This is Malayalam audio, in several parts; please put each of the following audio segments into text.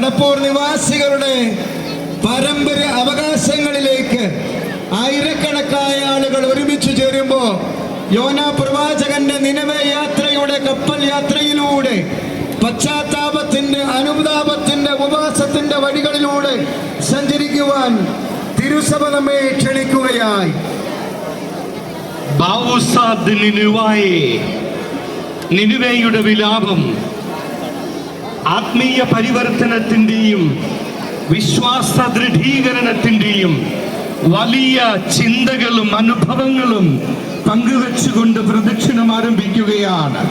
കടപ്പൂർ നിവാസികളുടെ പാരമ്പര്യ അവകാശങ്ങളിലേക്ക് ആയിരക്കണക്കായ ആളുകൾ ഒരുമിച്ച് ചേരുമ്പോൾ യോനാ പ്രവാചകന്റെ നിനവേ യാത്രയുടെ കപ്പൽ യാത്രയിലൂടെ പശ്ചാത്താപത്തിന്റെ അനുതാപത്തിന്റെ ഉപവാസത്തിന്റെ വഴികളിലൂടെ സഞ്ചരിക്കുവാൻ തിരുസഭ നമ്മെ ക്ഷണിക്കുകയായി. നിനുവേയുടെ വിലാപം ആത്മീയ പരിവർത്തനത്തിന്റെയും വിശ്വാസ ദൃഢീകരണത്തിന്റെയും വലിയ ചിന്തകളും അനുഭവങ്ങളും പങ്കുവെച്ചുകൊണ്ട് പ്രദക്ഷിണം ആരംഭിക്കുകയാണ്.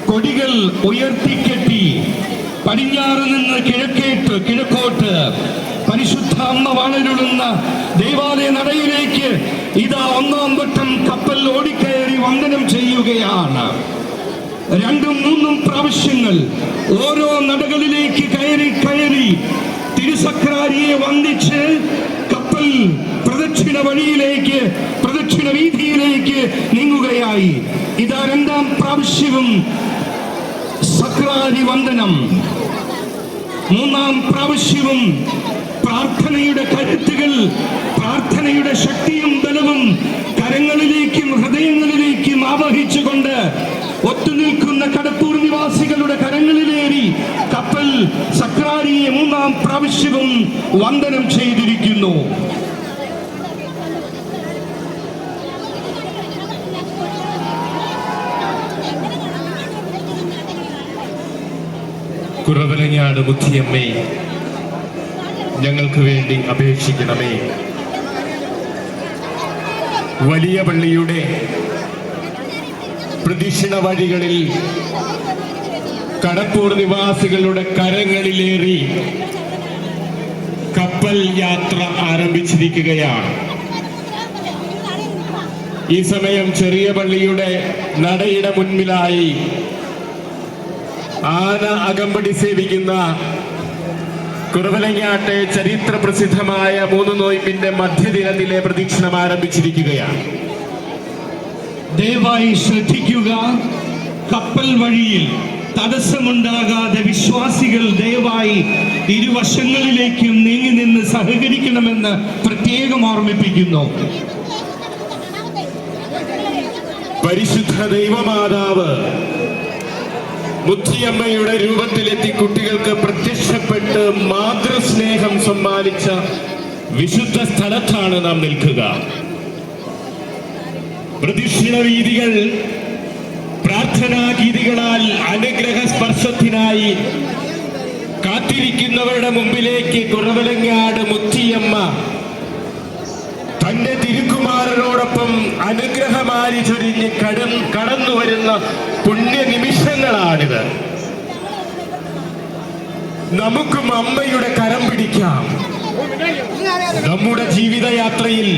കൊടികൾ ഉയർത്തിക്കെട്ടി പടിഞ്ഞാറ് നിന്ന് കിഴക്കോട്ട് പരിശുദ്ധ അമ്മ വാണരുളുന്ന ദേവാലയ നടയിലേക്ക് ഇതാ ഒന്നാം വട്ടം കപ്പൽ ഓടിക്കയറി വന്ദനം ചെയ്യുകയാണ്. 2-3 പ്രാവശ്യങ്ങൾ ഓരോ നടകളിലേക്ക് കയറി തിരുസക്രാരിയെ വന്ദിച്ച് കപ്പൽ പ്രദക്ഷിണ വഴിയിലേക്ക്, പ്രദക്ഷിണ വീതിയിലേക്ക് നീങ്ങുകയായി. ഇതാ 2ാം പ്രാവശ്യവും സക്രാരി വന്ദനം, 3ാം പ്രാവശ്യവും പ്രാർത്ഥനയുടെ കരുത്തുകൾ, പ്രാർത്ഥനയുടെ ശക്തിയും ബലവും കരങ്ങളിലേക്കും ഹൃദയങ്ങളിലേക്കും ആവഹിച്ചുകൊണ്ട് ഒത്തുനിൽക്കുന്ന കടപ്പൂർ നിവാസികളുടെ കരങ്ങളിലേറി കപ്പൽ സക്രാരിയെ 3ാം പ്രാവശ്യവും വന്ദനം ചെയ്തിരിക്കുന്നു. കുറവലങ്ങാട് മുത്തിയമ്മേ, ഞങ്ങൾക്ക് വേണ്ടി അപേക്ഷിക്കണമേ. വലിയ പള്ളിയുടെ പ്രദക്ഷിണ വഴികളിൽ കടപ്പൂർ നിവാസികളുടെ കരങ്ങളിലേറി കപ്പൽ യാത്ര ആരംഭിച്ചിരിക്കുകയാണ്. ഈ സമയം ചെറിയ പള്ളിയുടെ നടയുടെ മുൻപിലായി ആന അകമ്പടി സേവിക്കുന്ന കുറവലങ്ങാട്ടെ ചരിത്ര പ്രസിദ്ധമായ 3 നോയമ്പിന്റെ മധ്യദിനത്തിലെ പ്രദക്ഷിണം ആരംഭിച്ചിരിക്കുകയാണ്. ദയവായി ശ്രദ്ധിക്കുക. കപ്പൽ വഴിയിൽ തടസ്സമുണ്ടാകാതെ വിശ്വാസികൾ ദയവായി ഇരുവശങ്ങളിലേക്കും നീങ്ങി നിന്ന് സഹകരിക്കണമെന്ന് പ്രത്യേകം ഓർമ്മിപ്പിക്കുന്നു. പരിശുദ്ധ ദൈവമാതാവ് മുത്തിയമ്മയുടെ രൂപത്തിലെത്തി കുട്ടികൾക്ക് പ്രത്യക്ഷപ്പെട്ട് മാതൃസ്നേഹം സമ്മാനിച്ച വിശുദ്ധ സ്ഥലത്താണ് നാം നിൽക്കുക. പ്രദക്ഷിണ വീതികൾ പ്രാർത്ഥനാ ഗീതികളാൽ അനുഗ്രഹ സ്പർശത്തിനായി കാത്തിരിക്കുന്നവരുടെ മുമ്പിലേക്ക് കുറവലങ്ങാട് മുത്തിയമ്മ തന്റെ തിരുക്കുമാരനോടൊപ്പം അനുഗ്രഹമാരി ചൊരിഞ്ഞ് കടന്നു വരുന്ന പുണ്യ നിമിഷങ്ങളാണിത്. നമുക്കും അമ്മയുടെ കരം പിടിക്കാം. നമ്മുടെ ജീവിതയാത്രയിൽ